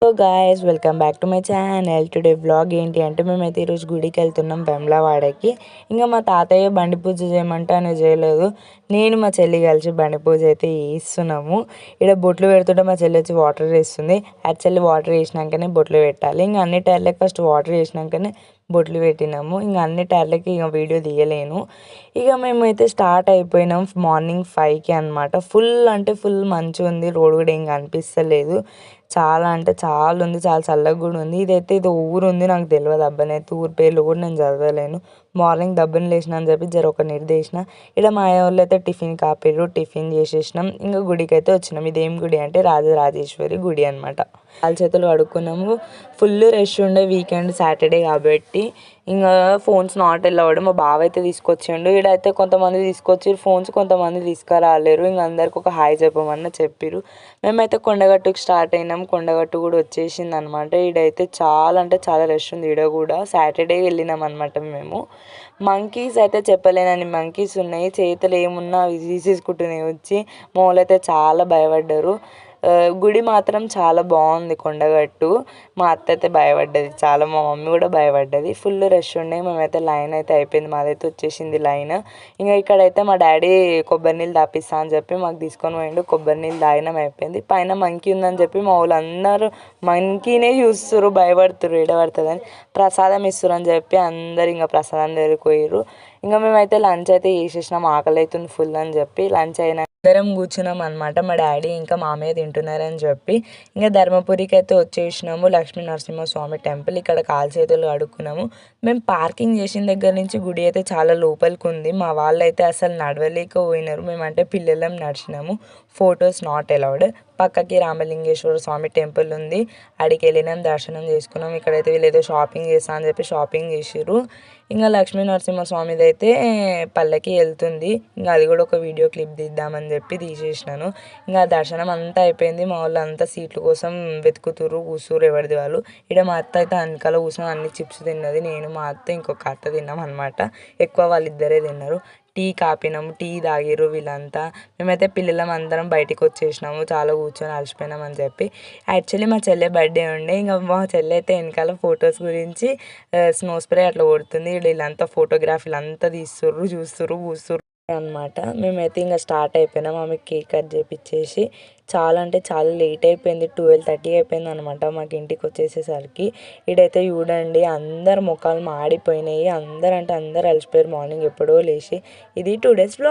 So guys welcome back to my channel. Today vlog ఏంటి అంటే మేమైతే ఈరోజు గుడికి వెళ్తున్నాం వేములవాడకి. ఇంకా మా తాతయ్య బండి పూజ చేయమంటే ఆయన చేయలేదు. నేను మా చెల్లి కలిసి బండి పూజ అయితే చేస్తున్నాము. ఇక్కడ బొట్లు పెడుతుంటే మా చెల్లి వచ్చి వాటర్ వేస్తుంది. యాక్చువల్లీ వాటర్ వేసినాకనే బొట్లు పెట్టాలి. ఇంకా అన్ని టైర్లకి ఫస్ట్ వాటర్ వేసినాకనే బొట్లు పెట్టినాము. ఇంకా అన్ని టైర్లకి ఇక వీడియో తీయలేను. ఇక మేమైతే స్టార్ట్ అయిపోయినాం మార్నింగ్ 5కి అనమాట. ఫుల్ అంటే ఫుల్ మంచిగా ఉంది. రోడ్ కూడా ఏం కనిపిస్తలేదు. చాలా అంటే చాలా ఉంది. చాలా చల్లగా కూడా ఉంది. ఇది ఊరు ఉంది, నాకు తెలియదు. అబ్బాయినైతే ఊరి పేర్లు కూడా నేను చదవలేను. మార్నింగ్ దబ్బున లేచిన అని చెప్పి ఒక నిర్దేశన. ఇక్కడ మా వాళ్ళు అయితే టిఫిన్ కాపారు. టిఫిన్ చేసేసినాం. ఇంకా గుడికి అయితే వచ్చినాం. ఇదేం గుడి అంటే రాజరాజేశ్వరి గుడి అనమాట. కాలు చేతులు కడుక్కున్నాము. ఫుల్ రష్ ఉండే వీకెండ్ సాటర్డే కాబట్టి. ఇంకా ఫోన్స్ నాట్ అలౌడ్. మా బావ అయితే తీసుకొచ్చిండు. ఈడైతే కొంతమంది తీసుకొచ్చి ఫోన్స్, కొంతమంది తీసుకురాలేరు. ఇంక అందరికి ఒక హాయ్ చెప్పమని చెప్పిరు. మేమైతే కొండగట్టుకు స్టార్ట్ అయినాం. కొండగట్టు కూడా వచ్చేసింది అనమాట. ఈడైతే చాలా అంటే చాలా రష్ ఉంది. ఈడ కూడా సాటర్డే వెళ్ళినాం అనమాట మేము. మంకీస్ అయితే చెప్పలేనని మంకీస్ ఉన్నాయి. చేతులు ఏమున్నా అవి తీసేసుకుంటున్నాయి వచ్చి. మా వాళ్ళు అయితే చాలా భయపడ్డారు. గుడి మాత్రం చాలా బాగుంది కొండగట్టు. మా అత్త అయితే భయపడ్డది చాలా, మా మమ్మీ కూడా భయపడ్డది. ఫుల్ రష్ ఉండే. మేమైతే లైన్ అయితే అయిపోయింది, మాదైతే వచ్చేసింది లైన్. ఇంకా ఇక్కడైతే మా డాడీ కొబ్బరి నీళ్ళు తాపిస్తా అని చెప్పి మాకు తీసుకొని పోయిండు. కొబ్బరి నీళ్ళు తాగినాం, అయిపోయింది. పైన మంకీ ఉందని చెప్పి మా వాళ్ళు అందరూ మంకీనే చూస్తున్నారు, భయపడుతున్నారు ఏడబడుతుందని. ప్రసాదం ఇస్తారు అని చెప్పి అందరు ఇంకా ప్రసాదం దగ్గరికి పోయారు. ఇంకా మేమైతే లంచ్ అయితే చేసేసినాం. ఆకలి అవుతుంది ఫుల్ అని చెప్పి. లంచ్ అయినా అందరం కూర్చున్నాం అనమాట. మా డాడీ ఇంకా మామయ్య తింటున్నారని చెప్పి. ఇంకా ధర్మపురికి అయితే వచ్చేసినాము. లక్ష్మీ నరసింహస్వామి టెంపుల్. ఇక్కడ కాలు చేతులు కడుక్కున్నాము. మేము పార్కింగ్ చేసిన దగ్గర నుంచి గుడి అయితే చాలా లోపలికి ఉంది. మా వాళ్ళు అయితే అసలు నడవలేకపోయినారు. మేమంటే పిల్లలం నడిచినాము. Photos not allowed. పక్కకి రామలింగేశ్వర స్వామి టెంపుల్ ఉంది, అడికి వెళ్ళినాం, దర్శనం చేసుకున్నాం. ఇక్కడైతే వీళ్ళు ఏదో షాపింగ్ చేస్తా అని చెప్పి షాపింగ్ చేసిర్రు. ఇంకా లక్ష్మీ నరసింహస్వామిది అయితే పల్లకి వెళ్తుంది. ఇంకా అది కూడా ఒక వీడియో క్లిప్ తీద్దామని చెప్పి తీసేసినాను. ఇంకా దర్శనం అంతా అయిపోయింది. మా వాళ్ళు అంతా సీట్ల కోసం వెతుకుతుర్రు, కూర్చుర్రు ఎవరిది వాళ్ళు. ఇక్కడ మా అత్త అయితే వెనకాల కూర్చొని అన్ని చిప్స్ తిన్నది. నేను మా అత్త ఇంకొక అత్త తిన్నాం అనమాట. ఎక్కువ వాళ్ళిద్దరే తిన్నారు. టీ కాపినాము, టీ తాగిర్రు వీళ్ళంతా. మేమైతే పిల్లలం అందరం బయటికి వచ్చేసినాము, చాలా కూర్చొని అలసిపోయినాం అని చెప్పి. యాక్చువల్లీ మా చెల్లె బర్త్డే ఉండే. ఇంకా మా చెల్లె అయితే వెనకాల ఫొటోస్ గురించి స్నో స్ప్రే అట్లా కొడుతుంది. వీళ్ళంతా ఫోటోగ్రఫీలు అంతా తీస్తుర్రు, చూస్తుర్రు, కూస్తుర్రు అనమాట. మేమైతే ఇంకా స్టార్ట్ అయిపోయినాం. ఆమెకి కేక్ కట్ చేపించేసి చాలా అంటే చాలా లేట్ అయిపోయింది. 12:30 అయిపోయింది అనమాట మాకు ఇంటికి వచ్చేసేసరికి. ఇడైతే చూడండి అందరు ముఖాలు మాడిపోయినాయి. అందరు అంటే అందరు అలసిపోయారు మార్నింగ్ ఎప్పుడో లేచి. ఇది 2 days వ్లాగ్.